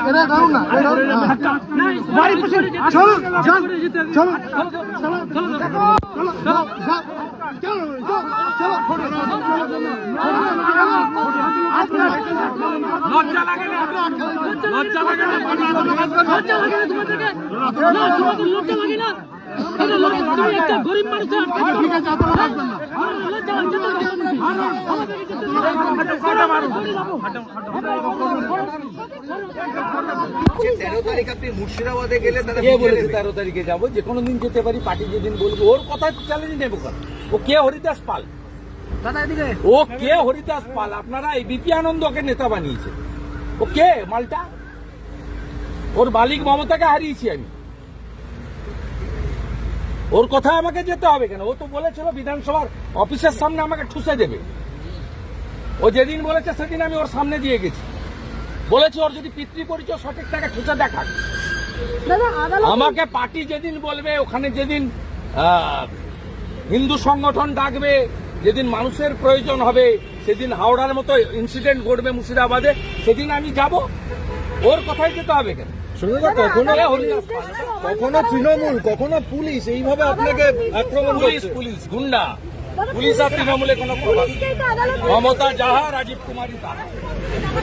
এটা দাও না বাড়ি পিছে চলো চলো চলো লজ্জা লাগে না লজ্জা লাগে না লজ্জা লাগে না তোমাদেরকে তোমাদের লজ্জা লাগে না তুমি একটা গরিব মানুষের ঠিক আছে আপনারা থাকবেন না লজ্জা লাগে তেরো তারিখ আপনি মুর্শিদাবাদে গেলে কে বলেছে 13 তারিখে যাবো? যে কোনো দিন যেতে পারি, পার্টি যেদিন বলবো। ওর কথা চ্যালেঞ্জ নেবো কেন? ও কে হরিদাস পাল? ও কে হরিদাস পাল? আপনারা এই বিপি আনন্দকে নেতা বানিয়েছে। ও কে মালটা? ওর মালিক মমতাকে হারিয়েছি আমি। ওর কথা আমাকে যেতে হবে কেন? ও তো বলেছিল বিধানসভার অফিসের সামনে আমাকে ঠুসে দেবে। ও যেদিন বলেছে সেদিন আমি ওর সামনে দিয়ে গেছি, বলেছি ওর যদি পিতৃ পরিচয় সঠিক থাকে ঠুসে দেখাক। আমাকে পার্টি যেদিন বলবে, ওখানে যেদিন হিন্দু সংগঠন ডাকবে, যেদিন মানুষের প্রয়োজন হবে, সেদিন হাওড়ার মতো ইনসিডেন্ট ঘটবে মুর্শিদাবাদে, সেদিন আমি যাব। ওর কথাই যেতে হবে কেন? কখনো তৃণমূল কখনো পুলিশ এইভাবে আপনাকে আক্রমণ করছে। পুলিশ গুন্ডা, পুলিশ আর তৃণমূলে কোনো প্রভাব নেই। মমতা যাহা, রাজীব কুমারী তাহা।